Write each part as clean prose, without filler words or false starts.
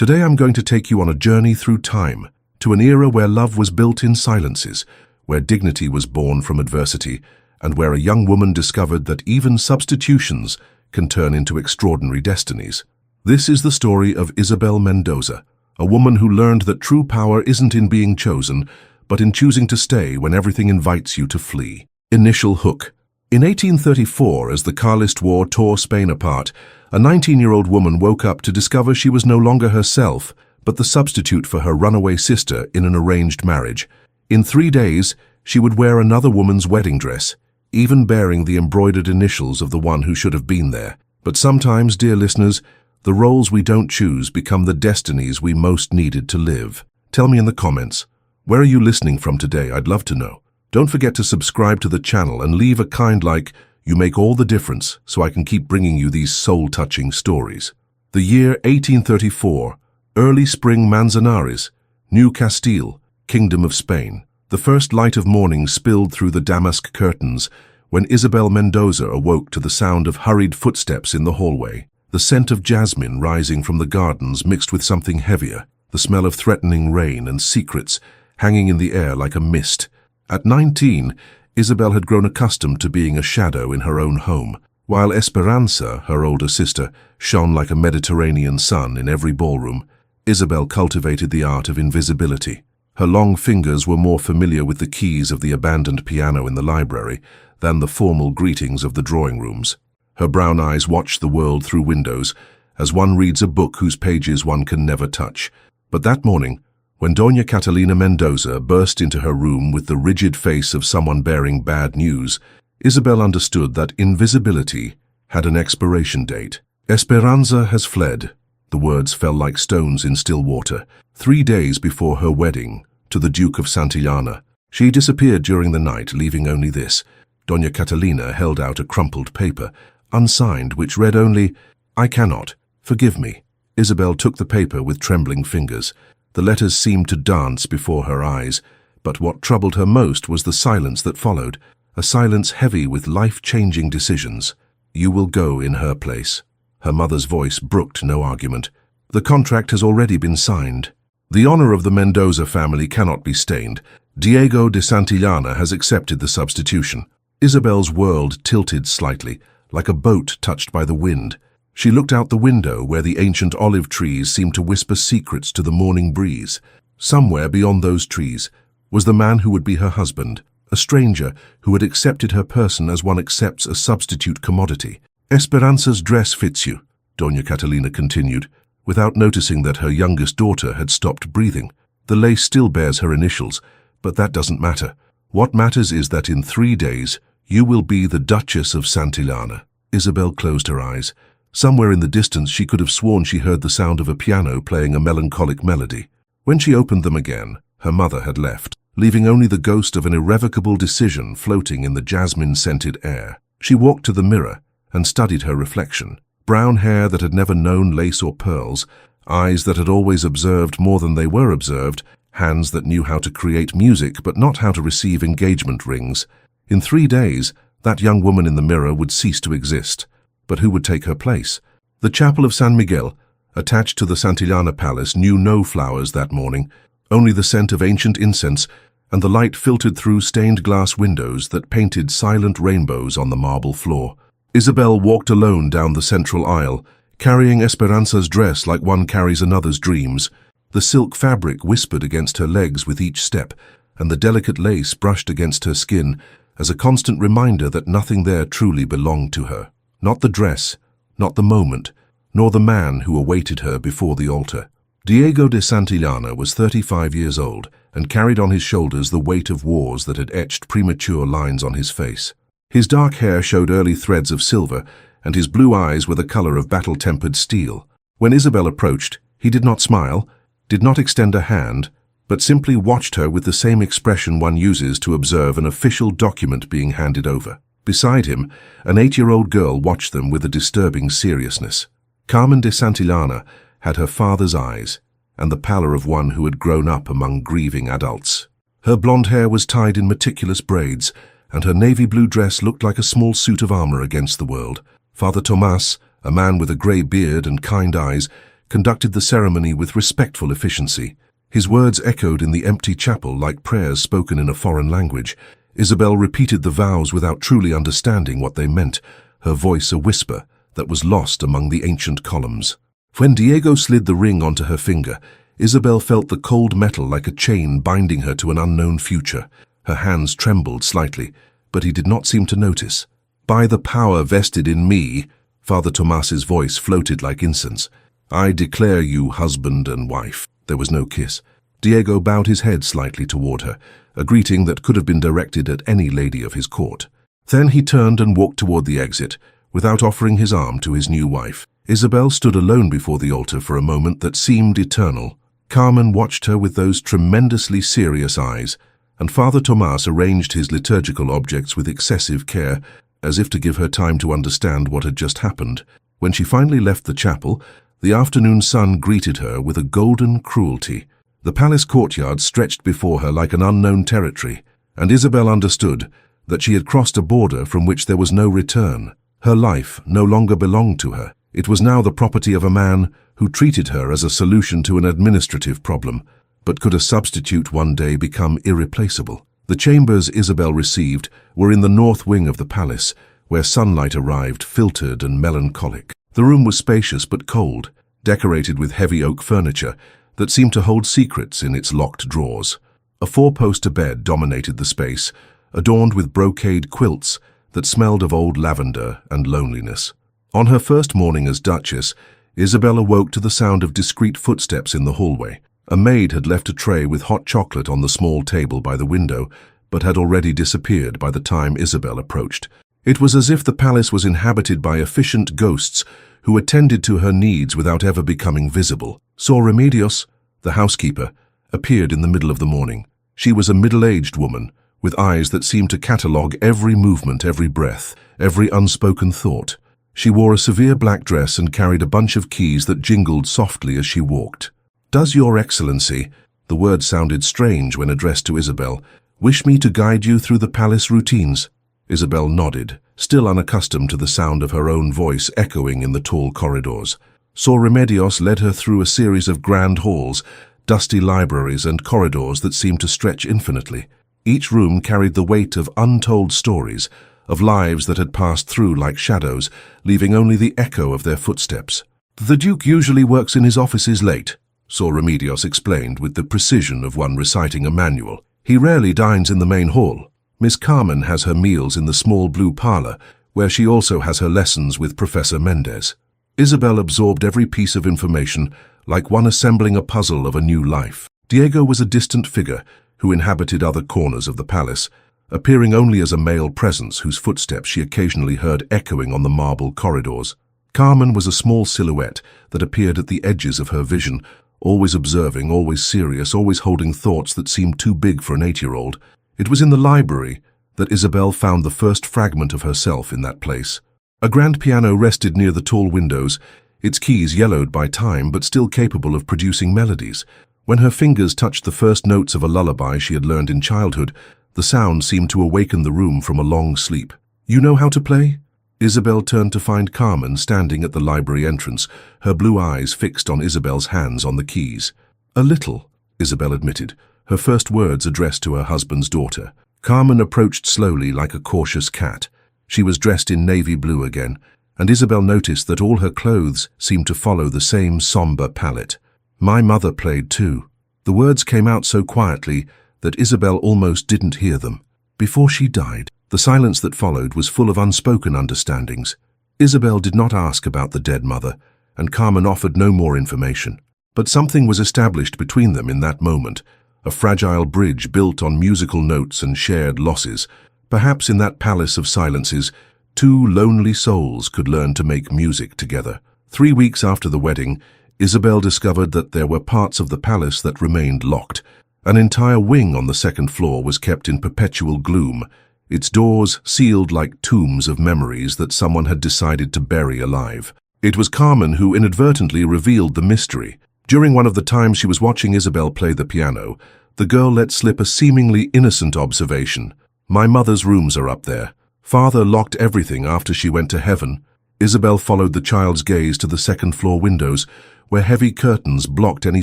Today I'm going to take you on a journey through time, to an era where love was built in silences, where dignity was born from adversity, and where a young woman discovered that even substitutions can turn into extraordinary destinies. This is the story of Isabel Mendoza, a woman who learned that true power isn't in being chosen, but in choosing to stay when everything invites you to flee. Initial hook. In 1834, as the Carlist War tore Spain apart, a 19-year-old woman woke up to discover she was no longer herself, but the substitute for her runaway sister in an arranged marriage. In 3 days, she would wear another woman's wedding dress, even bearing the embroidered initials of the one who should have been there. But sometimes, dear listeners, the roles we don't choose become the destinies we most needed to live. Tell me in the comments, where are you listening from today? I'd love to know. Don't forget to subscribe to the channel and leave a kind like. You make all the difference so I can keep bringing you these soul-touching stories. The year 1834, early spring Manzanares, New Castile, Kingdom of Spain. The first light of morning spilled through the damask curtains when Isabel Mendoza awoke to the sound of hurried footsteps in the hallway. The scent of jasmine rising from the gardens mixed with something heavier, the smell of threatening rain and secrets hanging in the air like a mist. At 19, Isabel had grown accustomed to being a shadow in her own home, while Esperanza, her older sister, shone like a Mediterranean sun in every ballroom. Isabel cultivated the art of invisibility. Her long fingers were more familiar with the keys of the abandoned piano in the library than the formal greetings of the drawing rooms. Her brown eyes watched the world through windows, as one reads a book whose pages one can never touch. But that morning, when Doña Catalina Mendoza burst into her room with the rigid face of someone bearing bad news, Isabel understood that invisibility had an expiration date. Esperanza has fled. The words fell like stones in still water. 3 days before her wedding to the Duke of Santillana, she disappeared during the night, leaving only this. Doña Catalina held out a crumpled paper, unsigned, which read only, "I cannot. Forgive me." Isabel took the paper with trembling fingers. The letters seemed to dance before her eyes, but what troubled her most was the silence that followed, a silence heavy with life-changing decisions. "You will go in her place." Her mother's voice brooked no argument. "The contract has already been signed. The honor of the Mendoza family cannot be stained. Diego de Santillana has accepted the substitution." Isabel's world tilted slightly, like a boat touched by the wind. She looked out the window where the ancient olive trees seemed to whisper secrets to the morning breeze. Somewhere beyond those trees was the man who would be her husband, a stranger who had accepted her person as one accepts a substitute commodity. "Esperanza's dress fits you," Doña Catalina continued, without noticing that her youngest daughter had stopped breathing. "The lace still bears her initials, but that doesn't matter. What matters is that in 3 days you will be the Duchess of Santillana." Isabel closed her eyes. Somewhere in the distance she could have sworn she heard the sound of a piano playing a melancholic melody. When she opened them again, her mother had left, leaving only the ghost of an irrevocable decision floating in the jasmine-scented air. She walked to the mirror and studied her reflection. Brown hair that had never known lace or pearls, eyes that had always observed more than they were observed, hands that knew how to create music but not how to receive engagement rings. In 3 days, that young woman in the mirror would cease to exist. But who would take her place? The chapel of San Miguel, attached to the Santillana palace, knew no flowers that morning, only the scent of ancient incense and the light filtered through stained glass windows that painted silent rainbows on the marble floor. Isabel walked alone down the central aisle, carrying Esperanza's dress like one carries another's dreams. The silk fabric whispered against her legs with each step, and the delicate lace brushed against her skin as a constant reminder that nothing there truly belonged to her. Not the dress, not the moment, nor the man who awaited her before the altar. Diego de Santillana was 35 years old and carried on his shoulders the weight of wars that had etched premature lines on his face. His dark hair showed early threads of silver, and his blue eyes were the color of battle-tempered steel. When Isabel approached, he did not smile, did not extend a hand, but simply watched her with the same expression one uses to observe an official document being handed over. Beside him, an 8-year-old girl watched them with a disturbing seriousness. Carmen de Santillana had her father's eyes and the pallor of one who had grown up among grieving adults. Her blonde hair was tied in meticulous braids, and her navy blue dress looked like a small suit of armor against the world. Father Tomas, a man with a grey beard and kind eyes, conducted the ceremony with respectful efficiency. His words echoed in the empty chapel like prayers spoken in a foreign language. Isabel repeated the vows without truly understanding what they meant, her voice a whisper that was lost among the ancient columns. When Diego slid the ring onto her finger, Isabel felt the cold metal like a chain binding her to an unknown future. Her hands trembled slightly, but he did not seem to notice. "By the power vested in me," Father Tomas's voice floated like incense, "I declare you husband and wife." There was no kiss. Diego bowed his head slightly toward her, a greeting that could have been directed at any lady of his court. Then he turned and walked toward the exit, without offering his arm to his new wife. Isabel stood alone before the altar for a moment that seemed eternal. Carmen watched her with those tremendously serious eyes, and Father Tomas arranged his liturgical objects with excessive care, as if to give her time to understand what had just happened. When she finally left the chapel, the afternoon sun greeted her with a golden cruelty. The palace courtyard stretched before her like an unknown territory, and Isabel understood that she had crossed a border from which there was no return. Her life no longer belonged to her. It was now the property of a man who treated her as a solution to an administrative problem. But could a substitute one day become irreplaceable? The chambers Isabel received were in the north wing of the palace, where sunlight arrived, filtered and melancholic. The room was spacious but cold, decorated with heavy oak furniture that seemed to hold secrets in its locked drawers. A four-poster bed dominated the space, adorned with brocade quilts that smelled of old lavender and loneliness. On her first morning as Duchess, Isabel awoke to the sound of discreet footsteps in the hallway. A maid had left a tray with hot chocolate on the small table by the window, but had already disappeared by the time Isabel approached. It was as if the palace was inhabited by efficient ghosts who attended to her needs without ever becoming visible. Sor Remedios, the housekeeper, appeared in the middle of the morning. She was a middle-aged woman, with eyes that seemed to catalogue every movement, every breath, every unspoken thought. She wore a severe black dress and carried a bunch of keys that jingled softly as she walked. "Does Your Excellency," the word sounded strange when addressed to Isabel, "wish me to guide you through the palace routines?" Isabel nodded, still unaccustomed to the sound of her own voice echoing in the tall corridors. Sor Remedios led her through a series of grand halls, dusty libraries and corridors that seemed to stretch infinitely. Each room carried the weight of untold stories, of lives that had passed through like shadows, leaving only the echo of their footsteps. "The Duke usually works in his offices late," Sor Remedios explained with the precision of one reciting a manual. "He rarely dines in the main hall. Miss Carmen has her meals in the small blue parlor, where she also has her lessons with Professor Mendez." Isabel absorbed every piece of information, like one assembling a puzzle of a new life. Diego was a distant figure who inhabited other corners of the palace, appearing only as a male presence whose footsteps she occasionally heard echoing on the marble corridors. Carmen was a small silhouette that appeared at the edges of her vision, always observing, always serious, always holding thoughts that seemed too big for an 8-year-old. It was in the library that Isabel found the first fragment of herself in that place. A grand piano rested near the tall windows, its keys yellowed by time but still capable of producing melodies. When her fingers touched the first notes of a lullaby she had learned in childhood, the sound seemed to awaken the room from a long sleep. "You know how to play?" Isabel turned to find Carmen standing at the library entrance, her blue eyes fixed on Isabel's hands on the keys. "A little," Isabel admitted, her first words addressed to her husband's daughter. Carmen approached slowly like a cautious cat. She was dressed in navy blue again, and Isabel noticed that all her clothes seemed to follow the same somber palette. "My mother played too." The words came out so quietly that Isabel almost didn't hear them. "Before she died." The silence that followed was full of unspoken understandings. Isabel did not ask about the dead mother, and Carmen offered no more information. But something was established between them in that moment, a fragile bridge built on musical notes and shared losses. Perhaps in that palace of silences, two lonely souls could learn to make music together. 3 weeks after the wedding, Isabel discovered that there were parts of the palace that remained locked. An entire wing on the second floor was kept in perpetual gloom, its doors sealed like tombs of memories that someone had decided to bury alive. It was Carmen who inadvertently revealed the mystery. During one of the times she was watching Isabel play the piano, the girl let slip a seemingly innocent observation. "My mother's rooms are up there. Father locked everything after she went to heaven." Isabel followed the child's gaze to the second-floor windows, where heavy curtains blocked any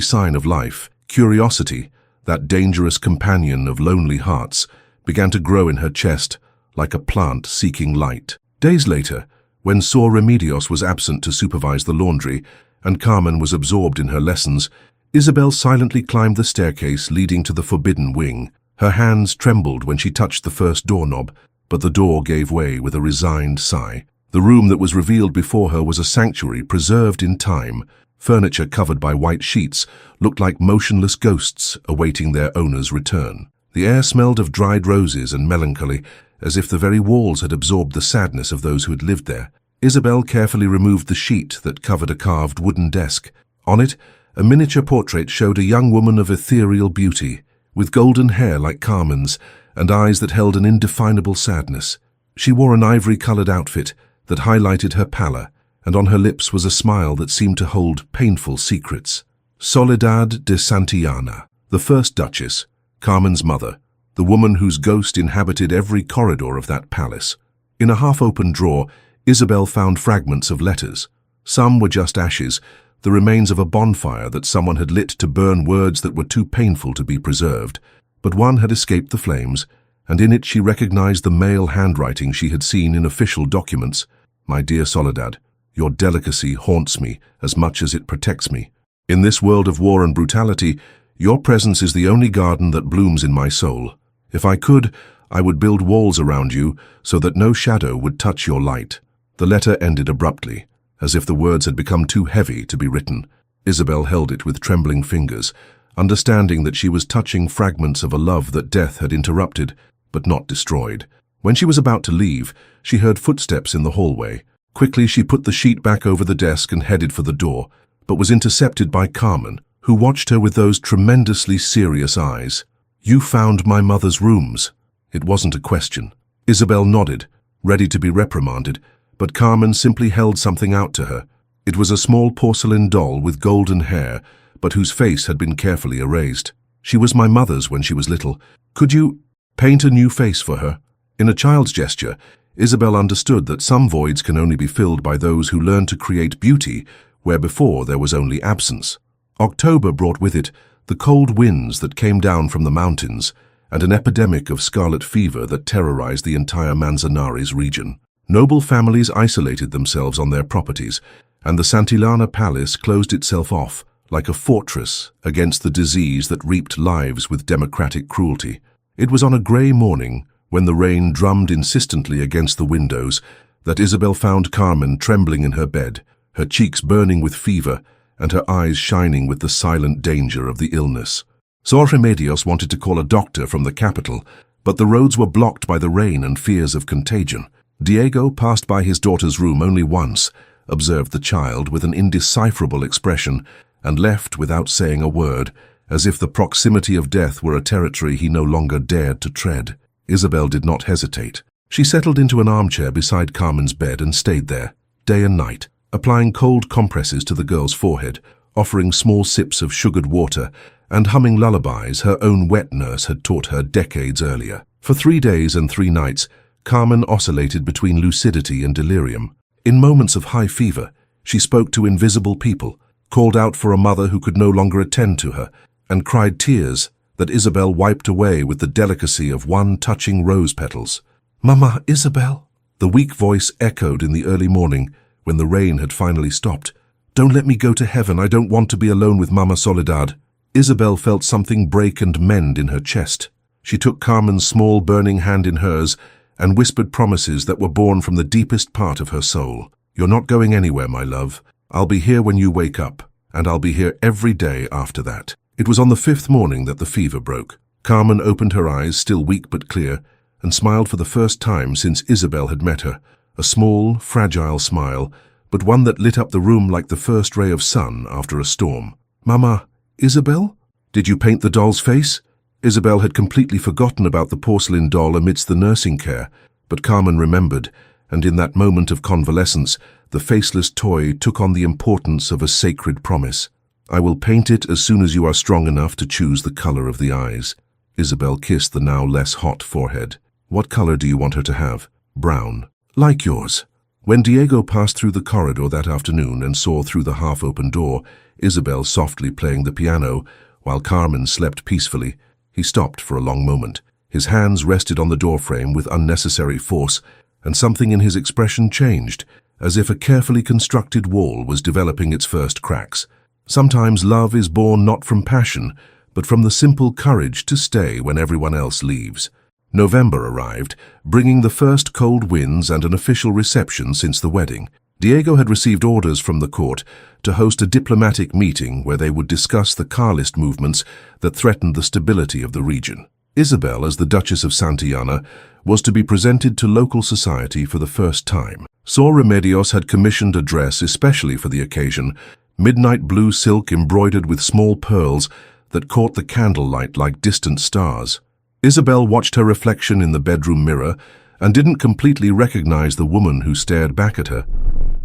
sign of life. Curiosity, that dangerous companion of lonely hearts, began to grow in her chest like a plant seeking light. Days later, when Sor Remedios was absent to supervise the laundry and Carmen was absorbed in her lessons, Isabel silently climbed the staircase leading to the forbidden wing. Her hands trembled when she touched the first doorknob, but the door gave way with a resigned sigh. The room that was revealed before her was a sanctuary preserved in time. Furniture covered by white sheets looked like motionless ghosts awaiting their owner's return. The air smelled of dried roses and melancholy, as if the very walls had absorbed the sadness of those who had lived there. Isabel carefully removed the sheet that covered a carved wooden desk. On it, a miniature portrait showed a young woman of ethereal beauty, with golden hair like Carmen's and eyes that held an indefinable sadness. She wore an ivory-colored outfit that highlighted her pallor, and on her lips was a smile that seemed to hold painful secrets. Soledad de Santillana, the first Duchess, Carmen's mother, the woman whose ghost inhabited every corridor of that palace. In a half-open drawer, Isabel found fragments of letters. Some were just ashes, the remains of a bonfire that someone had lit to burn words that were too painful to be preserved. But one had escaped the flames, and in it she recognized the male handwriting she had seen in official documents. "My dear Soledad, your delicacy haunts me as much as it protects me. In this world of war and brutality, your presence is the only garden that blooms in my soul. If I could, I would build walls around you so that no shadow would touch your light." The letter ended abruptly, as if the words had become too heavy to be written. Isabel held it with trembling fingers, understanding that she was touching fragments of a love that death had interrupted, but not destroyed. When she was about to leave, she heard footsteps in the hallway. Quickly she put the sheet back over the desk and headed for the door, but was intercepted by Carmen, who watched her with those tremendously serious eyes. "You found my mother's rooms." It wasn't a question. Isabel nodded, ready to be reprimanded, but Carmen simply held something out to her. It was a small porcelain doll with golden hair, but whose face had been carefully erased. "She was my mother's when she was little. Could you paint a new face for her?" In a child's gesture, Isabel understood that some voids can only be filled by those who learn to create beauty where before there was only absence. October brought with it the cold winds that came down from the mountains and an epidemic of scarlet fever that terrorized the entire Manzanares region. Noble families isolated themselves on their properties, and the Santillana Palace closed itself off like a fortress against the disease that reaped lives with democratic cruelty. It was on a grey morning, when the rain drummed insistently against the windows, that Isabel found Carmen trembling in her bed, her cheeks burning with fever and her eyes shining with the silent danger of the illness. Sor Remedios wanted to call a doctor from the capital, but the roads were blocked by the rain and fears of contagion. Diego passed by his daughter's room only once, observed the child with an indecipherable expression, and left without saying a word, as if the proximity of death were a territory he no longer dared to tread. Isabel did not hesitate. She settled into an armchair beside Carmen's bed and stayed there, day and night, applying cold compresses to the girl's forehead, offering small sips of sugared water, and humming lullabies her own wet nurse had taught her decades earlier. For 3 days and 3 nights, Carmen oscillated between lucidity and delirium. In moments of high fever, she spoke to invisible people, called out for a mother who could no longer attend to her, and cried tears that Isabel wiped away with the delicacy of one touching rose petals. "Mama, Isabel!" The weak voice echoed in the early morning when the rain had finally stopped. "Don't let me go to heaven. I don't want to be alone with Mama Soledad." Isabel felt something break and mend in her chest. She took Carmen's small burning hand in hers and whispered promises that were born from the deepest part of her soul. "You're not going anywhere, my love. I'll be here when you wake up, and I'll be here every day after that." It was on the 5th morning that the fever broke. Carmen opened her eyes, still weak but clear, and smiled for the first time since Isabel had met her. A small, fragile smile, but one that lit up the room like the first ray of sun after a storm. "Mama, Isabel? Did you paint the doll's face?" Isabel had completely forgotten about the porcelain doll amidst the nursing care, but Carmen remembered, and in that moment of convalescence, the faceless toy took on the importance of a sacred promise. "I will paint it as soon as you are strong enough to choose the color of the eyes." Isabel kissed the now less hot forehead. "What color do you want her to have?" "Brown." "Like yours." When Diego passed through the corridor that afternoon and saw through the half-open door Isabel softly playing the piano while Carmen slept peacefully, he stopped for a long moment. His hands rested on the doorframe with unnecessary force, and something in his expression changed, as if a carefully constructed wall was developing its first cracks. Sometimes love is born not from passion, but from the simple courage to stay when everyone else leaves. November arrived, bringing the first cold winds and an official reception since the wedding. Diego had received orders from the court to host a diplomatic meeting where they would discuss the Carlist movements that threatened the stability of the region. Isabel, as the Duchess of Santillana, was to be presented to local society for the first time. Sor Remedios had commissioned a dress especially for the occasion, midnight blue silk embroidered with small pearls that caught the candlelight like distant stars. Isabel watched her reflection in the bedroom mirror and didn't completely recognize the woman who stared back at her.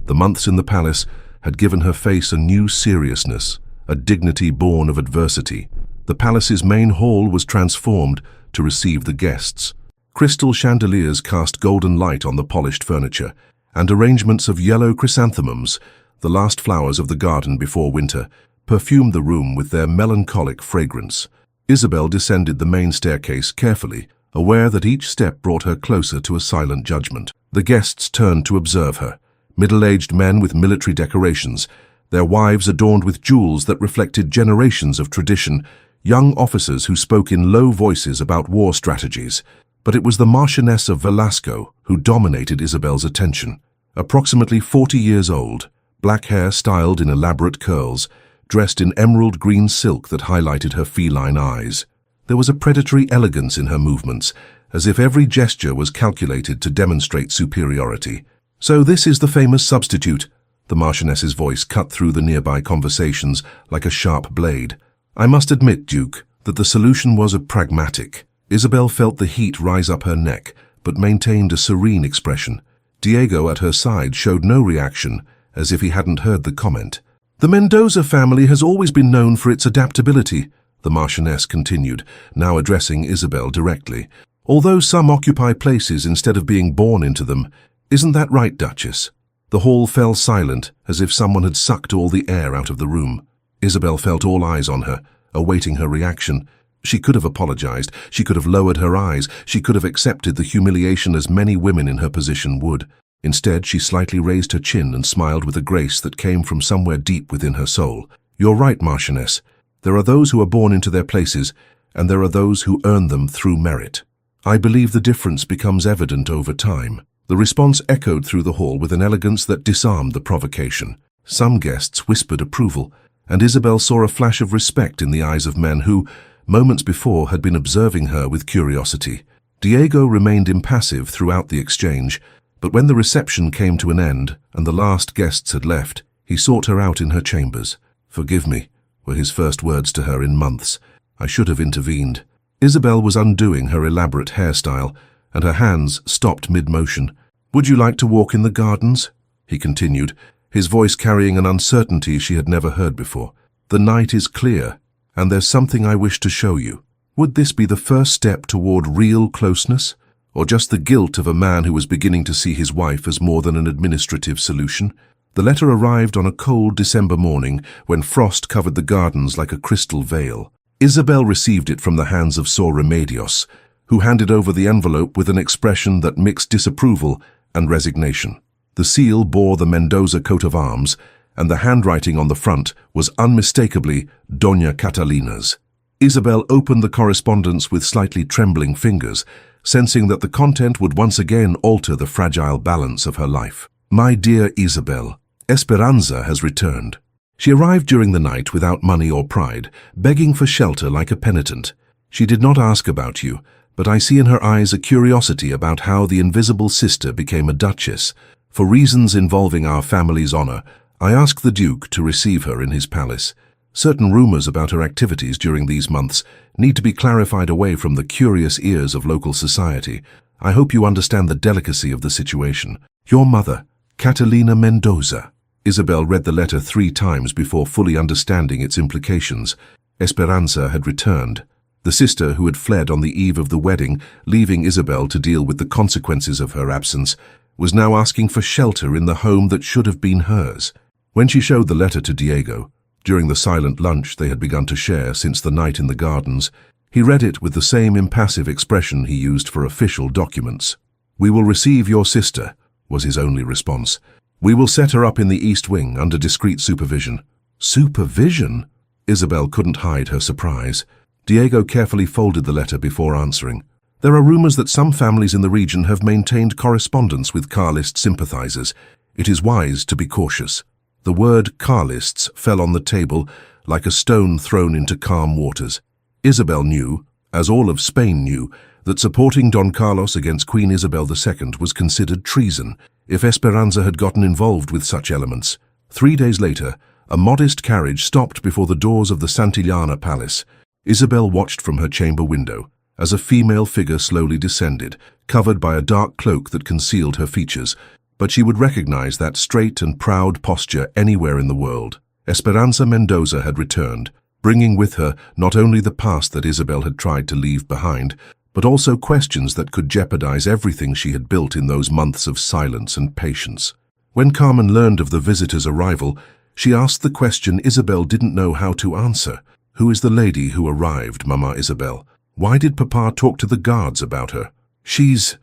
The months in the palace had given her face a new seriousness, a dignity born of adversity. The palace's main hall was transformed to receive the guests. Crystal chandeliers cast golden light on the polished furniture, and arrangements of yellow chrysanthemums, the last flowers of the garden before winter, perfumed the room with their melancholic fragrance. Isabel descended the main staircase carefully, aware that each step brought her closer to a silent judgment. The guests turned to observe her. Middle-aged men with military decorations, their wives adorned with jewels that reflected generations of tradition, young officers who spoke in low voices about war strategies. But it was the Marchioness of Velasco who dominated Isabel's attention. Approximately 40 years old, black hair styled in elaborate curls, dressed in emerald green silk that highlighted her feline eyes. There was a predatory elegance in her movements, as if every gesture was calculated to demonstrate superiority. "So this is the famous substitute," the Marchioness's voice cut through the nearby conversations like a sharp blade. "I must admit, Duke, that the solution was pragmatic." Isabel felt the heat rise up her neck, but maintained a serene expression. Diego at her side showed no reaction, as if he hadn't heard the comment. "The Mendoza family has always been known for its adaptability," the Marchioness continued, now addressing Isabel directly. "Although some occupy places instead of being born into them. Isn't that right, Duchess?" The hall fell silent, as if someone had sucked all the air out of the room. Isabel felt all eyes on her, awaiting her reaction. She could have apologized, she could have lowered her eyes, she could have accepted the humiliation as many women in her position would. Instead, she slightly raised her chin and smiled with a grace that came from somewhere deep within her soul. "You're right, Marchioness. There are those who are born into their places, and there are those who earn them through merit. I believe the difference becomes evident over time." The response echoed through the hall with an elegance that disarmed the provocation. Some guests whispered approval, and Isabel saw a flash of respect in the eyes of men who, moments before, had been observing her with curiosity. Diego remained impassive throughout the exchange, but when the reception came to an end and the last guests had left, he sought her out in her chambers. "Forgive me," were his first words to her in months. "I should have intervened." Isabel was undoing her elaborate hairstyle, and her hands stopped mid-motion. "Would you like to walk in the gardens?" he continued, his voice carrying an uncertainty she had never heard before. "The night is clear, and there's something I wish to show you. Would this be the first step toward real closeness, or just the guilt of a man who was beginning to see his wife as more than an administrative solution?" The letter arrived on a cold December morning when frost covered the gardens like a crystal veil. Isabel received it from the hands of Sor Remedios, who handed over the envelope with an expression that mixed disapproval and resignation. The seal bore the Mendoza coat of arms, and the handwriting on the front was unmistakably Doña Catalina's. Isabel opened the correspondence with slightly trembling fingers, sensing that the content would once again alter the fragile balance of her life. "My dear Isabel, Esperanza has returned. She arrived during the night without money or pride, begging for shelter like a penitent. She did not ask about you, but I see in her eyes a curiosity about how the invisible sister became a duchess. For reasons involving our family's honor, I asked the Duke to receive her in his palace. Certain rumors about her activities during these months need to be clarified away from the curious ears of local society. I hope you understand the delicacy of the situation. Your mother, Catalina Mendoza." Isabel read the letter 3 times before fully understanding its implications. Esperanza had returned. The sister who had fled on the eve of the wedding, leaving Isabel to deal with the consequences of her absence, was now asking for shelter in the home that should have been hers. When she showed the letter to Diego, during the silent lunch they had begun to share since the night in the gardens, he read it with the same impassive expression he used for official documents. "We will receive your sister," was his only response. "We will set her up in the East Wing under discreet supervision." Supervision? Isabel couldn't hide her surprise. Diego carefully folded the letter before answering. "There are rumors that some families in the region have maintained correspondence with Carlist sympathizers. It is wise to be cautious." The word Carlists fell on the table like a stone thrown into calm waters. Isabel knew, as all of Spain knew, that supporting Don Carlos against Queen Isabel II was considered treason if Esperanza had gotten involved with such elements. 3 days later, a modest carriage stopped before the doors of the Santillana Palace. Isabel watched from her chamber window as a female figure slowly descended, covered by a dark cloak that concealed her features, but she would recognize that straight and proud posture anywhere in the world. Isabel Mendoza had returned, bringing with her not only the past that Isabel had tried to leave behind, but also questions that could jeopardize everything she had built in those months of silence and patience. When Carmen learned of the visitor's arrival, she asked the question Isabel didn't know how to answer. "Who is the lady who arrived, Mama Isabel? Why did Papa talk to the guards about her?" She's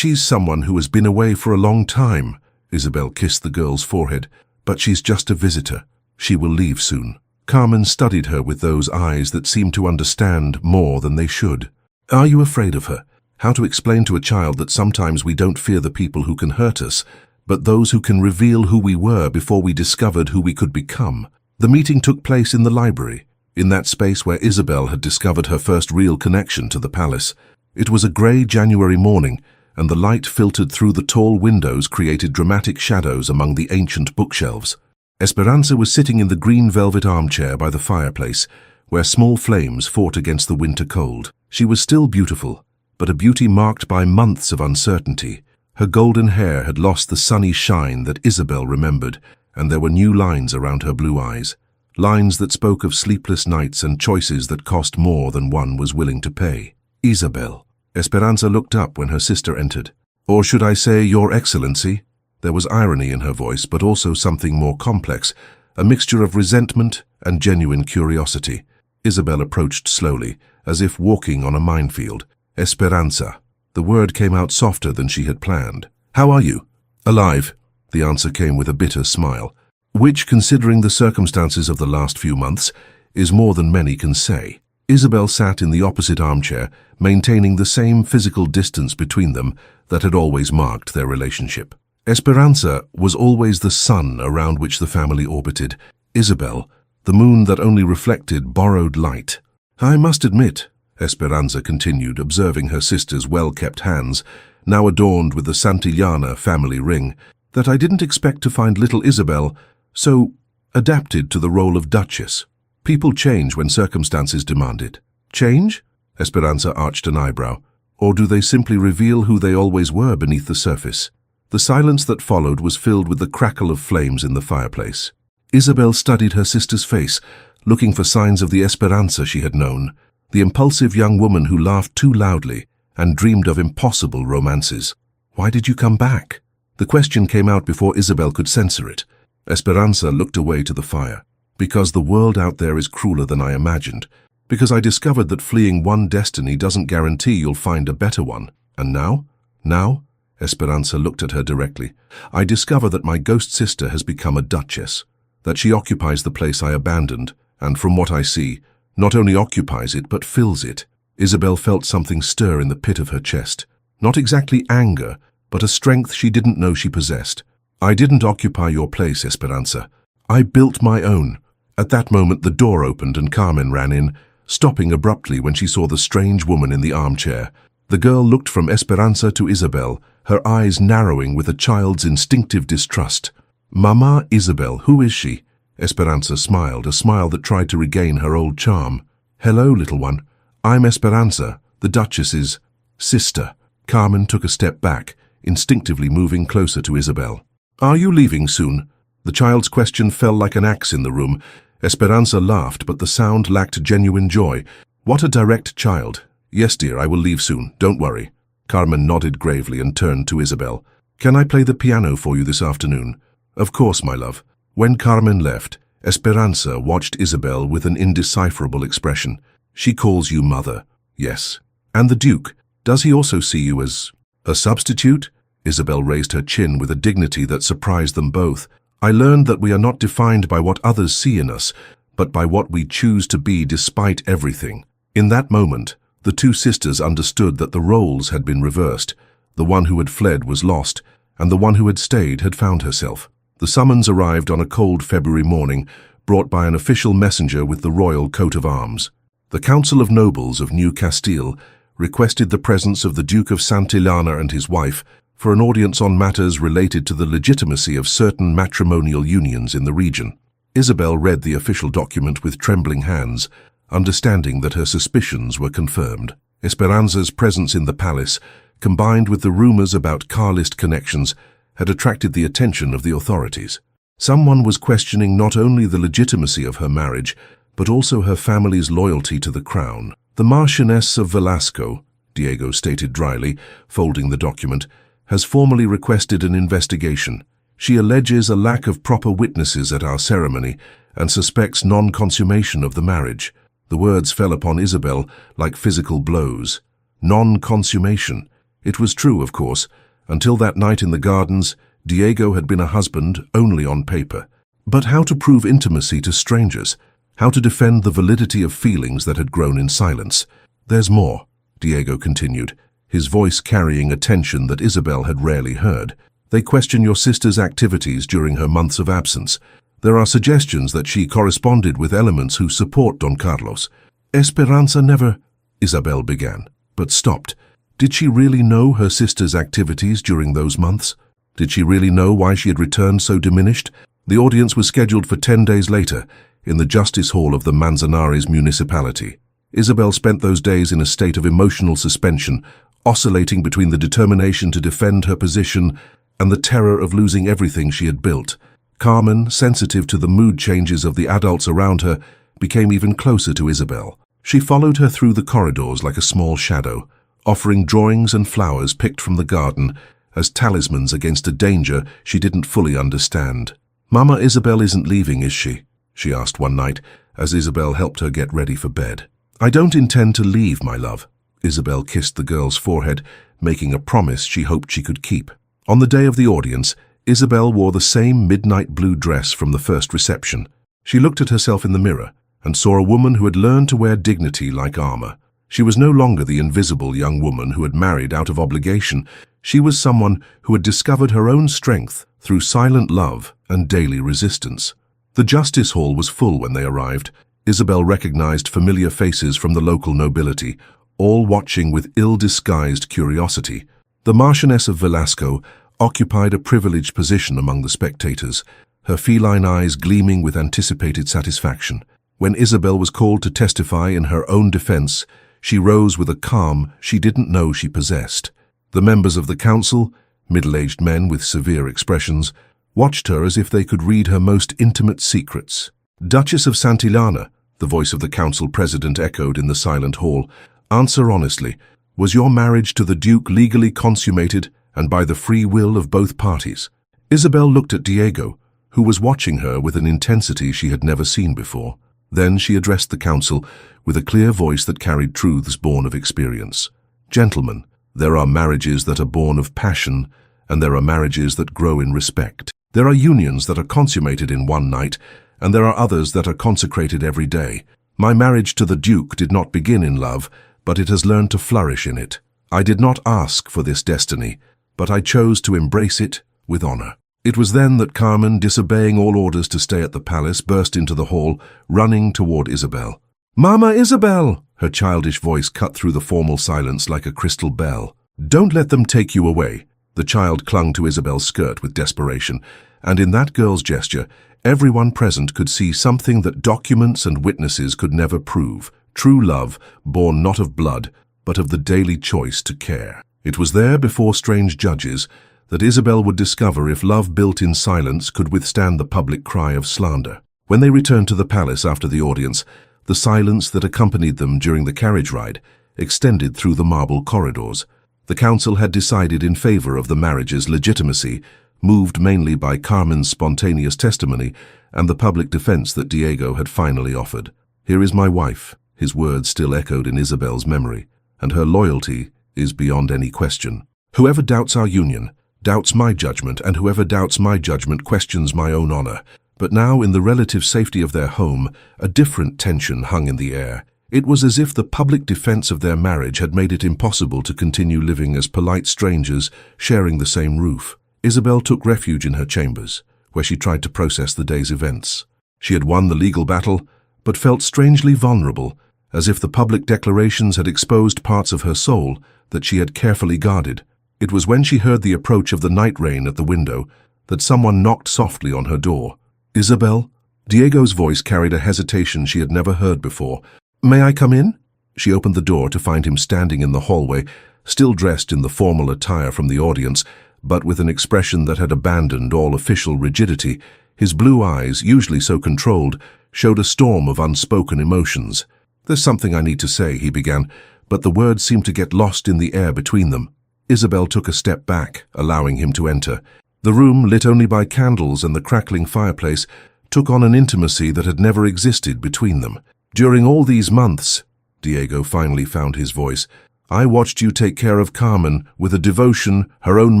someone who has been away for a long time." Isabel kissed the girl's forehead. "But she's just a visitor. She will leave soon." Carmen studied her with those eyes that seemed to understand more than they should. "Are you afraid of her? How to explain to a child that sometimes we don't fear the people who can hurt us, but those who can reveal who we were before we discovered who we could become?" The meeting took place in the library, in that space where Isabel had discovered her first real connection to the palace. It was a grey January morning, and the light filtered through the tall windows created dramatic shadows among the ancient bookshelves. Esperanza was sitting in the green velvet armchair by the fireplace, where small flames fought against the winter cold. She was still beautiful, but a beauty marked by months of uncertainty. Her golden hair had lost the sunny shine that Isabel remembered, and there were new lines around her blue eyes. Lines that spoke of sleepless nights and choices that cost more than one was willing to pay. "Isabel." Esperanza looked up when her sister entered. "Or should I say, Your Excellency?" There was irony in her voice, but also something more complex, a mixture of resentment and genuine curiosity. Isabel approached slowly, as if walking on a minefield. "Esperanza." The word came out softer than she had planned. "How are you?" "Alive," the answer came with a bitter smile, which, considering the circumstances of the last few months, is more than many can say. Isabel sat in the opposite armchair, maintaining the same physical distance between them that had always marked their relationship. Esperanza was always the sun around which the family orbited. Isabel, the moon that only reflected borrowed light. "I must admit," Esperanza continued, observing her sister's well-kept hands, now adorned with the Santillana family ring, "that I didn't expect to find little Isabel so adapted to the role of Duchess. People change when circumstances demand it." "Change?" Esperanza arched an eyebrow. "Or do they simply reveal who they always were beneath the surface?" The silence that followed was filled with the crackle of flames in the fireplace. Isabel studied her sister's face, looking for signs of the Esperanza she had known, the impulsive young woman who laughed too loudly and dreamed of impossible romances. "Why did you come back?" The question came out before Isabel could censor it. Esperanza looked away to the fire. "Because the world out there is crueler than I imagined. Because I discovered that fleeing one destiny doesn't guarantee you'll find a better one. And now? Now?" Esperanza looked at her directly. "I discover that my ghost sister has become a duchess, that she occupies the place I abandoned, and from what I see, not only occupies it but fills it." Isabel felt something stir in the pit of her chest. Not exactly anger, but a strength she didn't know she possessed. "I didn't occupy your place, Esperanza. I built my own." At that moment the door opened and Carmen ran in, stopping abruptly when she saw the strange woman in the armchair. The girl looked from Esperanza to Isabel, her eyes narrowing with a child's instinctive distrust. "Mama Isabel, who is she?" Esperanza smiled, a smile that tried to regain her old charm. "Hello, little one. I'm Esperanza, the Duchess's sister." Carmen took a step back, instinctively moving closer to Isabel. "Are you leaving soon?" The child's question fell like an axe in the room. Esperanza laughed, but the sound lacked genuine joy. What a direct child. "Yes, dear, I will leave soon. Don't worry." Carmen nodded gravely and turned to Isabel. Can I play the piano for you this afternoon? Of course, my love. When Carmen left, Esperanza watched Isabel with an indecipherable expression. She calls you mother. Yes. And the Duke, does he also see you as a substitute? Isabel raised her chin with a dignity that surprised them both. I learned that we are not defined by what others see in us, but by what we choose to be despite everything. In that moment, the two sisters understood that the roles had been reversed. The one who had fled was lost, and the one who had stayed had found herself. The summons arrived on a cold February morning, brought by an official messenger with the royal coat of arms. The Council of Nobles of New Castile requested the presence of the Duke of Santillana and his wife for an audience on matters related to the legitimacy of certain matrimonial unions in the region. Isabel read the official document with trembling hands, understanding that her suspicions were confirmed. Esperanza's presence in the palace, combined with the rumors about Carlist connections, had attracted the attention of the authorities. Someone was questioning not only the legitimacy of her marriage, but also her family's loyalty to the crown. The Marchioness of Velasco, Diego stated dryly, folding the document, has formally requested an investigation. She alleges a lack of proper witnesses at our ceremony and suspects non-consummation of the marriage. The words fell upon Isabel like physical blows. Non-consummation. It was true, of course. Until that night in the gardens, Diego had been a husband only on paper. But how to prove intimacy to strangers? How to defend the validity of feelings that had grown in silence? There's more, Diego continued, his voice carrying a tension that Isabel had rarely heard. They question your sister's activities during her months of absence. There are suggestions that she corresponded with elements who support Don Carlos. Esperanza never, Isabel began, but stopped. Did she really know her sister's activities during those months? Did she really know why she had returned so diminished? The audience was scheduled for 10 days later, in the Justice Hall of the Manzanares municipality. Isabel spent those days in a state of emotional suspension, oscillating between the determination to defend her position and the terror of losing everything she had built. Carmen, sensitive to the mood changes of the adults around her, became even closer to Isabel. She followed her through the corridors like a small shadow, offering drawings and flowers picked from the garden as talismans against a danger she didn't fully understand. "Mama Isabel isn't leaving, is she?" she asked one night as Isabel helped her get ready for bed. "I don't intend to leave, my love." Isabel kissed the girl's forehead, making a promise she hoped she could keep. On the day of the audience, Isabel wore the same midnight blue dress from the first reception. She looked at herself in the mirror and saw a woman who had learned to wear dignity like armor. She was no longer the invisible young woman who had married out of obligation. She was someone who had discovered her own strength through silent love and daily resistance. The Justice Hall was full when they arrived. Isabel recognized familiar faces from the local nobility, all watching with ill-disguised curiosity. The Marchioness of Velasco occupied a privileged position among the spectators, her feline eyes gleaming with anticipated satisfaction. When Isabel was called to testify in her own defense, she rose with a calm she didn't know she possessed. The members of the council, middle-aged men with severe expressions, watched her as if they could read her most intimate secrets. "Duchess of Santillana," the voice of the council president echoed in the silent hall, "answer honestly. Was your marriage to the Duke legally consummated and by the free will of both parties?" Isabel looked at Diego, who was watching her with an intensity she had never seen before. Then she addressed the council with a clear voice that carried truths born of experience. "Gentlemen, there are marriages that are born of passion, and there are marriages that grow in respect. There are unions that are consummated in one night, and there are others that are consecrated every day. My marriage to the Duke did not begin in love, but it has learned to flourish in it. I did not ask for this destiny, but I chose to embrace it with honor." It was then that Carmen, disobeying all orders to stay at the palace, burst into the hall, running toward Isabel. "Mama Isabel!" Her childish voice cut through the formal silence like a crystal bell. "Don't let them take you away." The child clung to Isabel's skirt with desperation, and in that girl's gesture, everyone present could see something that documents and witnesses could never prove: true love, born not of blood, but of the daily choice to care. It was there, before strange judges, that Isabel would discover if love built in silence could withstand the public cry of slander. When they returned to the palace after the audience, the silence that accompanied them during the carriage ride extended through the marble corridors. The council had decided in favor of the marriage's legitimacy, moved mainly by Carmen's spontaneous testimony and the public defense that Diego had finally offered. "Here is my wife," his words still echoed in Isabel's memory, "and her loyalty is beyond any question. Whoever doubts our union doubts my judgment, and whoever doubts my judgment questions my own honor." But now, in the relative safety of their home, a different tension hung in the air. It was as if the public defense of their marriage had made it impossible to continue living as polite strangers sharing the same roof. Isabel took refuge in her chambers, where she tried to process the day's events. She had won the legal battle, but felt strangely vulnerable, as if the public declarations had exposed parts of her soul that she had carefully guarded. It was when she heard the approach of the night rain at the window that someone knocked softly on her door. "Isabel?" Diego's voice carried a hesitation she had never heard before. "May I come in?" She opened the door to find him standing in the hallway, still dressed in the formal attire from the audience, but with an expression that had abandoned all official rigidity. His blue eyes, usually so controlled, showed a storm of unspoken emotions. "There's something I need to say," he began, but the words seemed to get lost in the air between them. Isabel took a step back, allowing him to enter. The room, lit only by candles and the crackling fireplace, took on an intimacy that had never existed between them. "During all these months," Diego finally found his voice, "I watched you take care of Carmen with a devotion her own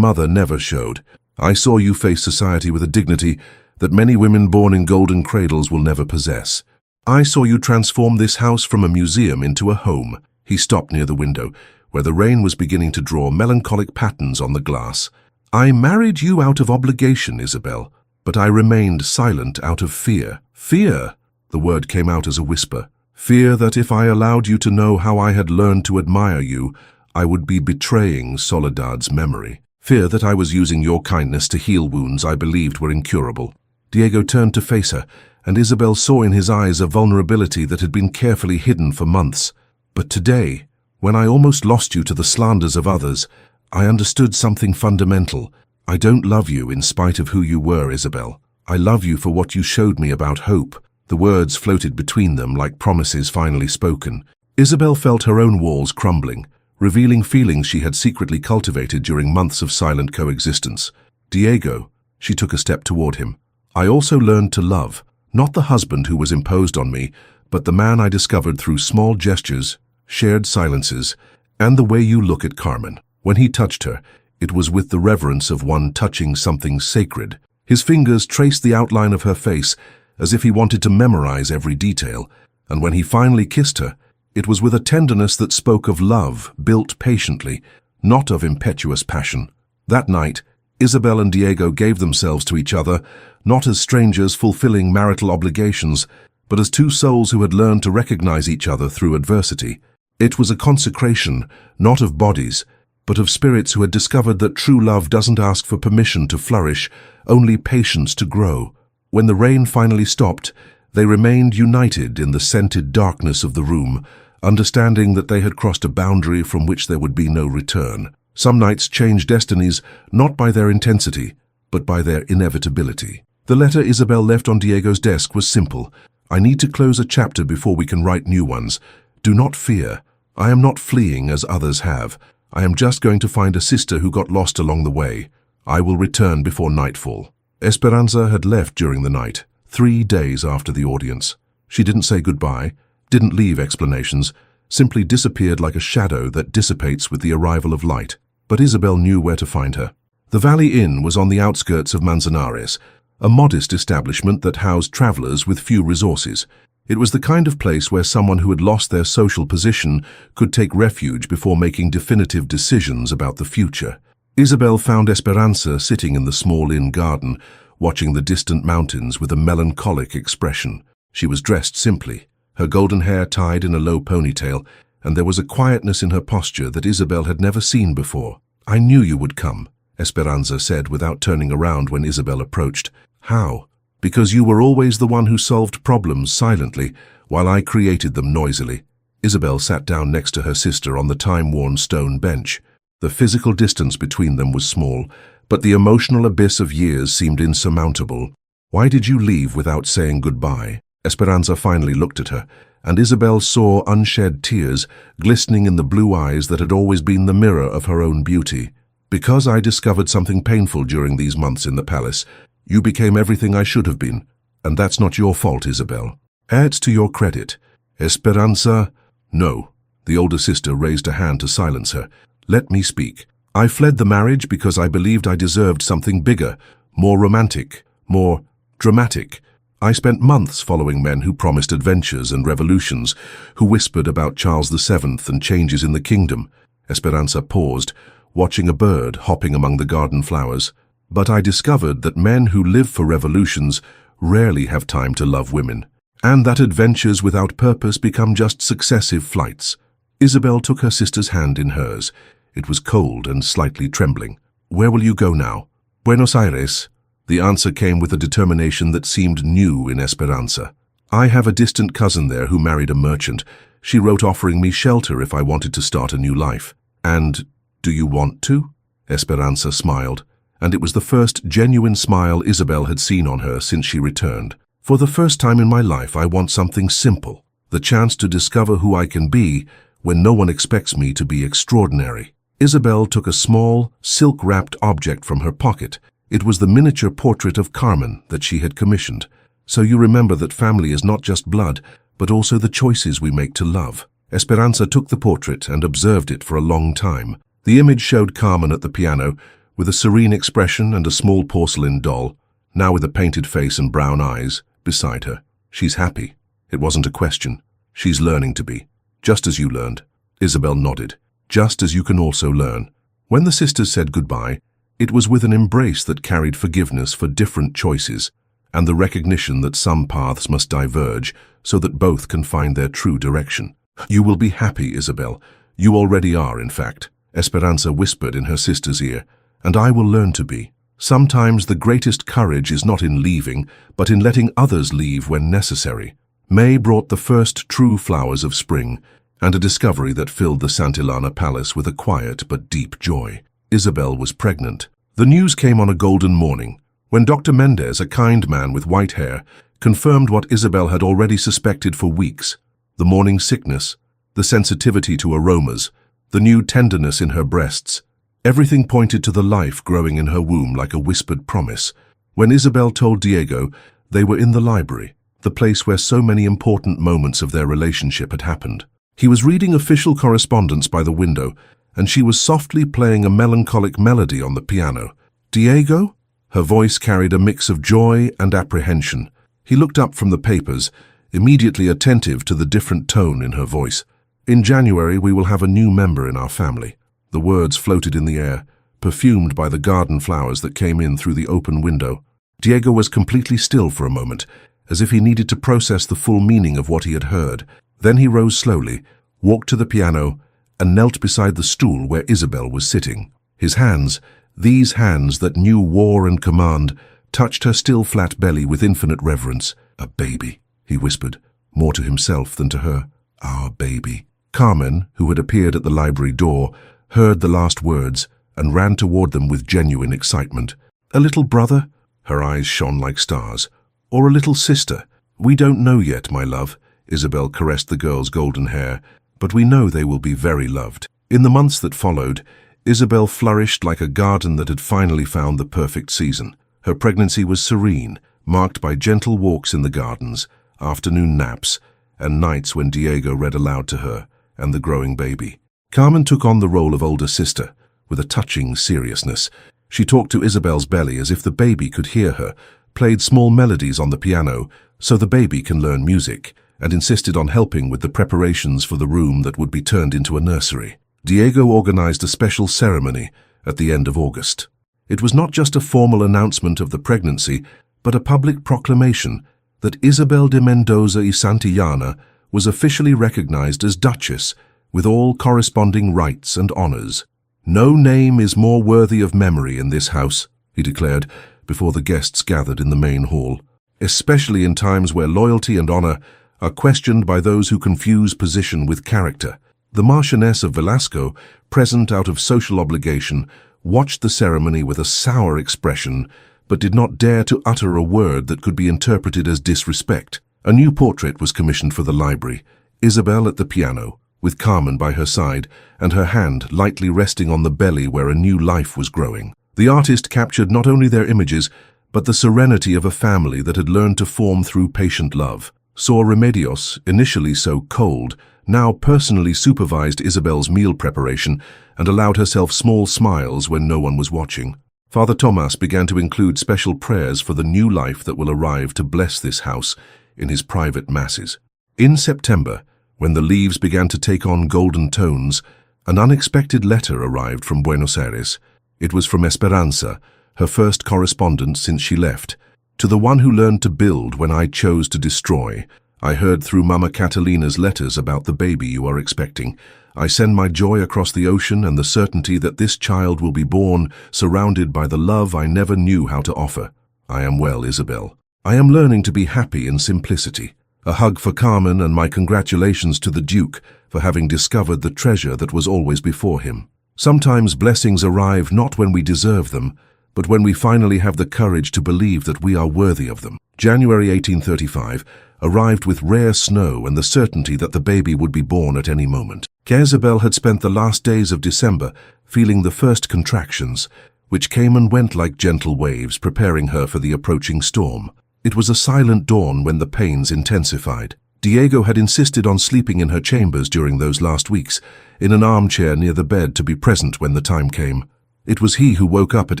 mother never showed. I saw you face society with a dignity that many women born in golden cradles will never possess. I saw you transform this house from a museum into a home." He stopped near the window, where the rain was beginning to draw melancholic patterns on the glass. "I married you out of obligation, Isabel, but I remained silent out of fear." "Fear?" The word came out as a whisper. "Fear that if I allowed you to know how I had learned to admire you, I would be betraying Soledad's memory. Fear that I was using your kindness to heal wounds I believed were incurable." Diego turned to face her, and Isabel saw in his eyes a vulnerability that had been carefully hidden for months. "But today, when I almost lost you to the slanders of others, I understood something fundamental. I don't love you in spite of who you were, Isabel. I love you for what you showed me about hope." The words floated between them like promises finally spoken. Isabel felt her own walls crumbling, revealing feelings she had secretly cultivated during months of silent coexistence. "Diego," she took a step toward him, "I also learned to love, not the husband who was imposed on me, but the man I discovered through small gestures, shared silences, and the way you look at Carmen." When he touched her, it was with the reverence of one touching something sacred. His fingers traced the outline of her face, as if he wanted to memorize every detail, and when he finally kissed her, it was with a tenderness that spoke of love built patiently, not of impetuous passion. That night, Isabel and Diego gave themselves to each other, not as strangers fulfilling marital obligations, but as two souls who had learned to recognize each other through adversity. It was a consecration, not of bodies, but of spirits who had discovered that true love doesn't ask for permission to flourish, only patience to grow. When the rain finally stopped, they remained united in the scented darkness of the room, understanding that they had crossed a boundary from which there would be no return. Some nights change destinies not by their intensity, but by their inevitability. The letter Isabel left on Diego's desk was simple. "I need to close a chapter before we can write new ones. Do not fear. I am not fleeing as others have. I am just going to find a sister who got lost along the way. I will return before nightfall." Esperanza had left during the night, 3 days after the audience. She didn't say goodbye, didn't leave explanations, simply disappeared like a shadow that dissipates with the arrival of light. But Isabel knew where to find her. The Valley Inn was on the outskirts of Manzanares, a modest establishment that housed travelers with few resources. It was the kind of place where someone who had lost their social position could take refuge before making definitive decisions about the future. Isabel found Esperanza sitting in the small inn garden, watching the distant mountains with a melancholic expression. She was dressed simply, her golden hair tied in a low ponytail, and there was a quietness in her posture that Isabel had never seen before. "I knew you would come," Esperanza said without turning around when Isabel approached. "How?" "Because you were always the one who solved problems silently, while I created them noisily." Isabel sat down next to her sister on the time-worn stone bench. The physical distance between them was small, but the emotional abyss of years seemed insurmountable. "Why did you leave without saying goodbye?" Esperanza finally looked at her, and Isabel saw unshed tears glistening in the blue eyes that had always been the mirror of her own beauty. "Because I discovered something painful during these months in the palace, you became everything I should have been, and that's not your fault, Isabel. It's to your credit. Esperanza—" "No." The older sister raised a hand to silence her. "Let me speak. I fled the marriage because I believed I deserved something bigger, more romantic, more dramatic. I spent months following men who promised adventures and revolutions, who whispered about Charles VII and changes in the kingdom." Esperanza paused, watching a bird hopping among the garden flowers. "But I discovered that men who live for revolutions rarely have time to love women, and that adventures without purpose become just successive flights." Isabel took her sister's hand in hers. It was cold and slightly trembling. "Where will you go now?" "Buenos Aires." The answer came with a determination that seemed new in Esperanza. "I have a distant cousin there who married a merchant. She wrote offering me shelter if I wanted to start a new life." "And do you want to?" Esperanza smiled, and it was the first genuine smile Isabel had seen on her since she returned. "For the first time in my life, I want something simple, the chance to discover who I can be when no one expects me to be extraordinary." Isabel took a small, silk-wrapped object from her pocket. It was the miniature portrait of Carmen that she had commissioned. "So you remember that family is not just blood, but also the choices we make to love." Esperanza took the portrait and observed it for a long time. The image showed Carmen at the piano, with a serene expression and a small porcelain doll, now with a painted face and brown eyes, beside her. "She's happy." It wasn't a question. "She's learning to be. Just as you learned." Isabel nodded. "Just as you can also learn." When the sisters said goodbye, it was with an embrace that carried forgiveness for different choices, and the recognition that some paths must diverge so that both can find their true direction. "You will be happy, Isabel. You already are, in fact," Esperanza whispered in her sister's ear, "and I will learn to be." Sometimes the greatest courage is not in leaving, but in letting others leave when necessary. May brought the first true flowers of spring, and a discovery that filled the Santillana palace with a quiet but deep joy. Isabel was pregnant. The news came on a golden morning, when Dr. Mendez, a kind man with white hair, confirmed what Isabel had already suspected for weeks: the morning sickness, the sensitivity to aromas, the new tenderness in her breasts. Everything pointed to the life growing in her womb like a whispered promise. When Isabel told Diego, they were in the library, the place where so many important moments of their relationship had happened. He was reading official correspondence by the window, and she was softly playing a melancholic melody on the piano. "Diego?" Her voice carried a mix of joy and apprehension. He looked up from the papers, immediately attentive to the different tone in her voice. "In January we will have a new member in our family." The words floated in the air, perfumed by the garden flowers that came in through the open window. Diego was completely still for a moment, as if he needed to process the full meaning of what he had heard. Then he rose slowly, walked to the piano, and knelt beside the stool where Isabel was sitting. His hands, these hands that knew war and command, touched her still flat belly with infinite reverence. "A baby," he whispered, more to himself than to her. "Our baby." Carmen, who had appeared at the library door, heard the last words and ran toward them with genuine excitement. "A little brother?" Her eyes shone like stars. "Or a little sister?" "We don't know yet, my love." Isabel caressed the girl's golden hair, "but we know they will be very loved." In the months that followed, Isabel flourished like a garden that had finally found the perfect season. Her pregnancy was serene, marked by gentle walks in the gardens, afternoon naps, and nights when Diego read aloud to her and the growing baby. Carmen took on the role of older sister, with a touching seriousness. She talked to Isabel's belly as if the baby could hear her, played small melodies on the piano so the baby can learn music, and insisted on helping with the preparations for the room that would be turned into a nursery. Diego organized a special ceremony at the end of August. It was not just a formal announcement of the pregnancy, but a public proclamation that Isabel de Mendoza y Santillana was officially recognized as Duchess, with all corresponding rights and honors. "No name is more worthy of memory in this house," he declared before the guests gathered in the main hall, "especially in times where loyalty and honor are questioned by those who confuse position with character." The Marchioness of Velasco, present out of social obligation, watched the ceremony with a sour expression, but did not dare to utter a word that could be interpreted as disrespect. A new portrait was commissioned for the library, Isabel at the piano, with Carmen by her side and her hand lightly resting on the belly where a new life was growing. The artist captured not only their images, but the serenity of a family that had learned to form through patient love. Sor Remedios, initially so cold, now personally supervised Isabel's meal preparation and allowed herself small smiles when no one was watching. Father Tomas began to include special prayers for the new life that will arrive to bless this house in his private masses. In September, when the leaves began to take on golden tones, an unexpected letter arrived from Buenos Aires. It was from Esperanza, her first correspondent since she left. To the one who learned to build when I chose to destroy, I heard through Mama Catalina's letters about the baby you are expecting. I send my joy across the ocean and the certainty that this child will be born surrounded by the love I never knew how to offer. I am well, Isabel. I am learning to be happy in simplicity. A hug for Carmen and my congratulations to the Duke for having discovered the treasure that was always before him. Sometimes blessings arrive not when we deserve them, but when we finally have the courage to believe that we are worthy of them. January 1835 arrived with rare snow and the certainty that the baby would be born at any moment. Isabel had spent the last days of December feeling the first contractions, which came and went like gentle waves, preparing her for the approaching storm. It was a silent dawn when the pains intensified. Diego had insisted on sleeping in her chambers during those last weeks, in an armchair near the bed to be present when the time came. It was he who woke up at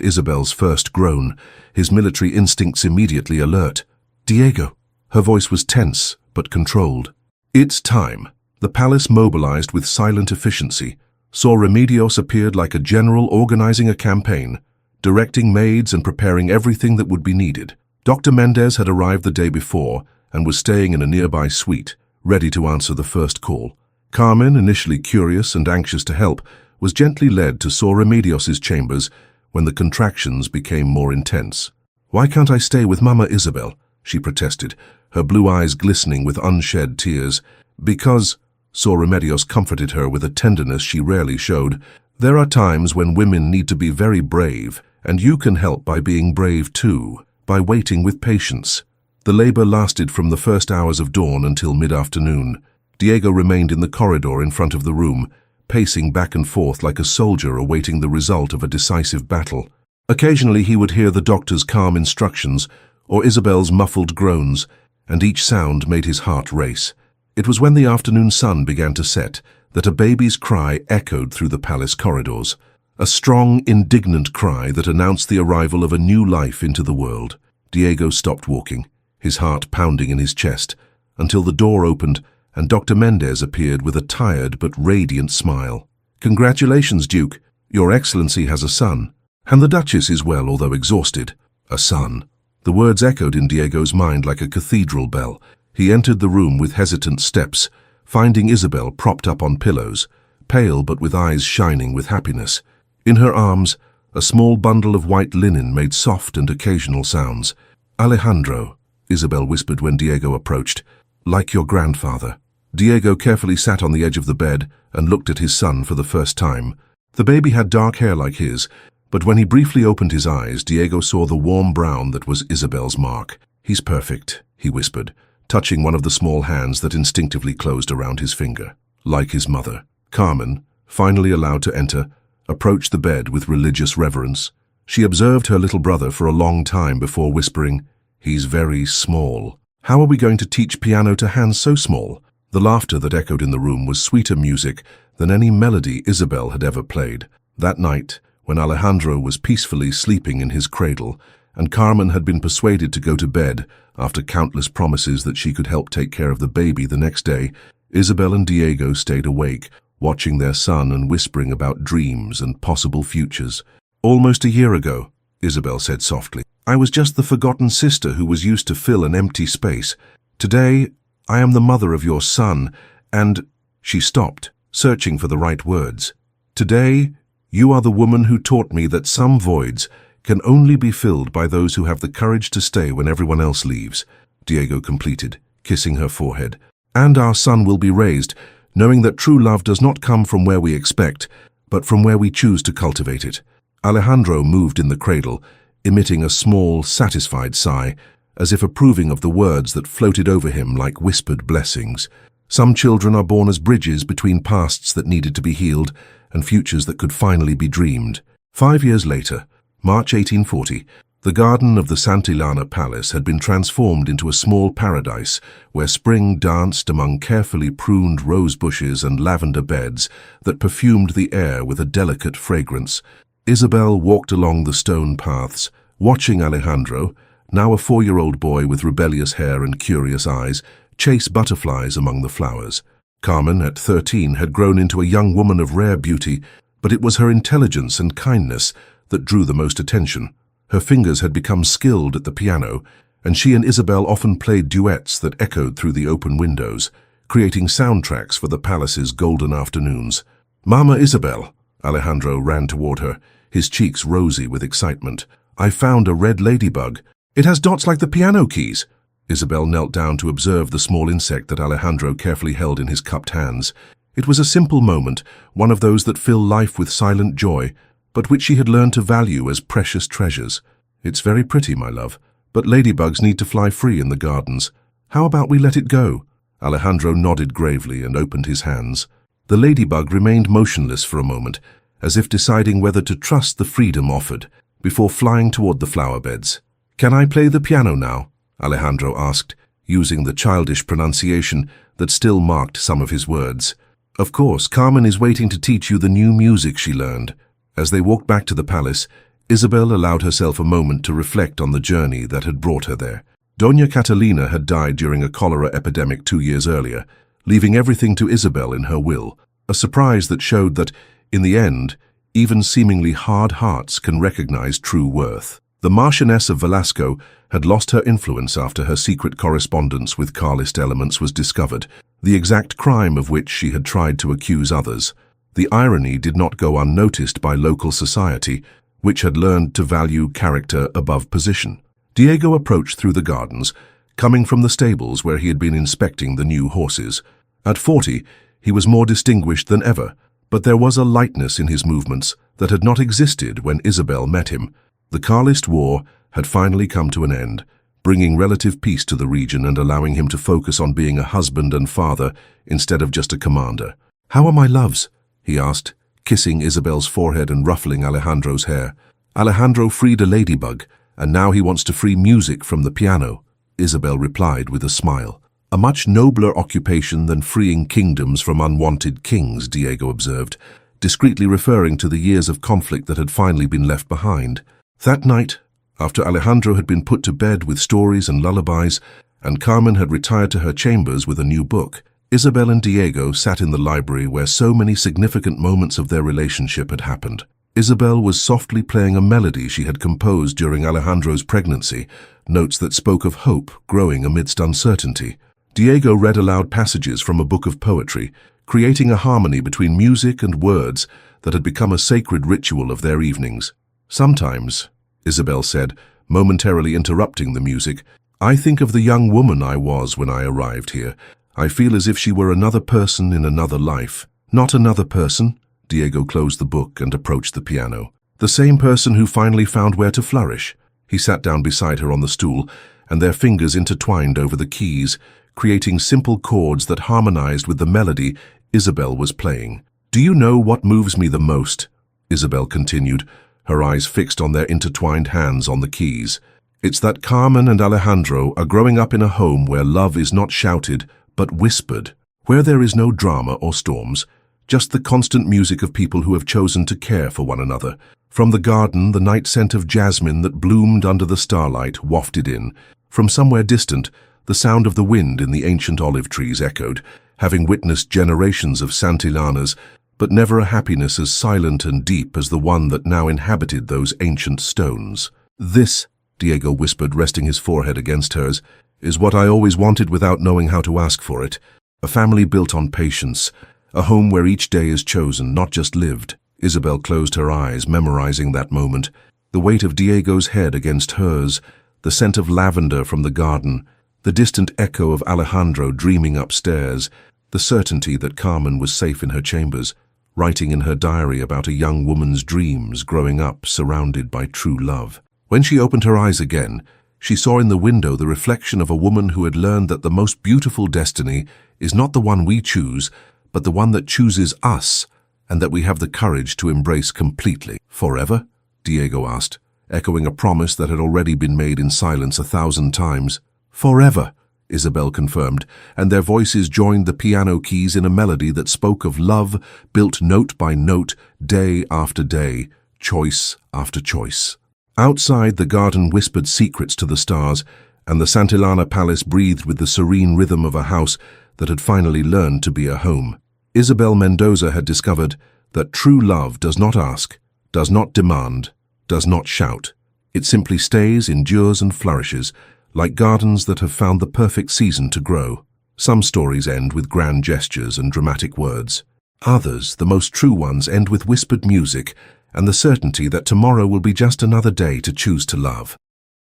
Isabel's first groan, his military instincts immediately alert. Diego. Her voice was tense, but controlled. It's time. The palace mobilized with silent efficiency. Sor Remedios appeared like a general organizing a campaign, directing maids and preparing everything that would be needed. Dr. Mendez had arrived the day before and was staying in a nearby suite, ready to answer the first call. Carmen, initially curious and anxious to help, was gently led to Sor Remedios's chambers when the contractions became more intense. "Why can't I stay with Mama Isabel?" she protested, her blue eyes glistening with unshed tears. "Because," Sor Remedios comforted her with a tenderness she rarely showed, "there are times when women need to be very brave, and you can help by being brave too, by waiting with patience." The labor lasted from the first hours of dawn until mid-afternoon. Diego remained in the corridor in front of the room, pacing back and forth like a soldier awaiting the result of a decisive battle. Occasionally he would hear the doctor's calm instructions or Isabel's muffled groans, and each sound made his heart race. It was when the afternoon sun began to set that a baby's cry echoed through the palace corridors. A strong, indignant cry that announced the arrival of a new life into the world. Diego stopped walking, his heart pounding in his chest, until the door opened and Dr. Mendez appeared with a tired but radiant smile. "Congratulations, Duke. Your Excellency has a son. And the Duchess is well, although exhausted." A son. The words echoed in Diego's mind like a cathedral bell. He entered the room with hesitant steps, finding Isabel propped up on pillows, pale but with eyes shining with happiness. In her arms, a small bundle of white linen made soft and occasional sounds. "Alejandro," Isabel whispered when Diego approached, "like your grandfather." Diego carefully sat on the edge of the bed and looked at his son for the first time. The baby had dark hair like his, but when he briefly opened his eyes, Diego saw the warm brown that was Isabel's mark. "He's perfect," he whispered, touching one of the small hands that instinctively closed around his finger. Like his mother. Carmen, finally allowed to enter, approached the bed with religious reverence. She observed her little brother for a long time before whispering, "He's very small. How are we going to teach piano to hands so small?" The laughter that echoed in the room was sweeter music than any melody Isabel had ever played. That night, when Alejandro was peacefully sleeping in his cradle, and Carmen had been persuaded to go to bed after countless promises that she could help take care of the baby the next day, Isabel and Diego stayed awake, watching their son and whispering about dreams and possible futures. "Almost a year ago," Isabel said softly, "I was just the forgotten sister who was used to fill an empty space. Today, I am the mother of your son, and—" She stopped, searching for the right words. "Today, you are the woman who taught me that some voids can only be filled by those who have the courage to stay when everyone else leaves," Diego completed, kissing her forehead. "And our son will be raised, knowing that true love does not come from where we expect, but from where we choose to cultivate it." Alejandro moved in the cradle, emitting a small, satisfied sigh, as if approving of the words that floated over him like whispered blessings. Some children are born as bridges between pasts that needed to be healed and futures that could finally be dreamed. 5 years later, March 1840, the garden of the Santillana Palace had been transformed into a small paradise where spring danced among carefully pruned rose bushes and lavender beds that perfumed the air with a delicate fragrance. Isabel walked along the stone paths, watching Alejandro, now a 4-year-old boy with rebellious hair and curious eyes, chase butterflies among the flowers. Carmen, at 13, had grown into a young woman of rare beauty, but it was her intelligence and kindness that drew the most attention. Her fingers had become skilled at the piano, and she and Isabel often played duets that echoed through the open windows, creating soundtracks for the palace's golden afternoons. "Mama Isabel," Alejandro ran toward her, his cheeks rosy with excitement. "I found a red ladybug. It has dots like the piano keys." Isabel knelt down to observe the small insect that Alejandro carefully held in his cupped hands. It was a simple moment, one of those that fill life with silent joy, but which she had learned to value as precious treasures. "It's very pretty, my love, but ladybugs need to fly free in the gardens. How about we let it go?" Alejandro nodded gravely and opened his hands. The ladybug remained motionless for a moment, as if deciding whether to trust the freedom offered, before flying toward the flower beds. "Can I play the piano now?" Alejandro asked, using the childish pronunciation that still marked some of his words. "Of course, Carmen is waiting to teach you the new music she learned." As they walked back to the palace, Isabel allowed herself a moment to reflect on the journey that had brought her there. Doña Catalina had died during a cholera epidemic 2 years earlier, leaving everything to Isabel in her will, a surprise that showed that, in the end, even seemingly hard hearts can recognize true worth. The Marchioness of Velasco had lost her influence after her secret correspondence with Carlist elements was discovered, the exact crime of which she had tried to accuse others. The irony did not go unnoticed by local society, which had learned to value character above position. Diego approached through the gardens, coming from the stables where he had been inspecting the new horses. At 40, he was more distinguished than ever, but there was a lightness in his movements that had not existed when Isabel met him. The Carlist War had finally come to an end, bringing relative peace to the region and allowing him to focus on being a husband and father instead of just a commander. "How are my loves?" he asked, kissing Isabel's forehead and ruffling Alejandro's hair. "Alejandro freed a ladybug, and now he wants to free music from the piano," Isabel replied with a smile. "A much nobler occupation than freeing kingdoms from unwanted kings," Diego observed, discreetly referring to the years of conflict that had finally been left behind. That night, after Alejandro had been put to bed with stories and lullabies, and Carmen had retired to her chambers with a new book, Isabel and Diego sat in the library where so many significant moments of their relationship had happened. Isabel was softly playing a melody she had composed during Alejandro's pregnancy, notes that spoke of hope growing amidst uncertainty. Diego read aloud passages from a book of poetry, creating a harmony between music and words that had become a sacred ritual of their evenings. "Sometimes," Isabel said, momentarily interrupting the music, "I think of the young woman I was when I arrived here. I feel as if she were another person in another life." "Not another person?" Diego closed the book and approached the piano. "The same person who finally found where to flourish." He sat down beside her on the stool, and their fingers intertwined over the keys, creating simple chords that harmonized with the melody Isabel was playing. "Do you know what moves me the most?" Isabel continued, her eyes fixed on their intertwined hands on the keys. "It's that Carmen and Alejandro are growing up in a home where love is not shouted, but whispered, where there is no drama or storms, just the constant music of people who have chosen to care for one another. From the garden, the night scent of jasmine that bloomed under the starlight wafted in. From somewhere distant, the sound of the wind in the ancient olive trees echoed, having witnessed generations of Santillanas, but never a happiness as silent and deep as the one that now inhabited those ancient stones. "This," Diego whispered, resting his forehead against hers, "is what I always wanted without knowing how to ask for it. A family built on patience, a home where each day is chosen, not just lived." Isabel closed her eyes, memorizing that moment. The weight of Diego's head against hers, the scent of lavender from the garden, the distant echo of Alejandro dreaming upstairs, the certainty that Carmen was safe in her chambers, writing in her diary about a young woman's dreams growing up surrounded by true love. When she opened her eyes again, She saw in the window the reflection of a woman who had learned that the most beautiful destiny is not the one we choose, but the one that chooses us, and that we have the courage to embrace completely. "Forever?" Diego asked, echoing a promise that had already been made in silence 1,000 times. "Forever," Isabel confirmed, and their voices joined the piano keys in a melody that spoke of love built note by note, day after day, choice after choice. Outside, the garden whispered secrets to the stars, and the Santillana Palace breathed with the serene rhythm of a house that had finally learned to be a home. Isabel Mendoza had discovered that true love does not ask, does not demand, does not shout. It simply stays, endures, and flourishes, like gardens that have found the perfect season to grow. Some stories end with grand gestures and dramatic words. Others, the most true ones, end with whispered music and the certainty that tomorrow will be just another day to choose to love.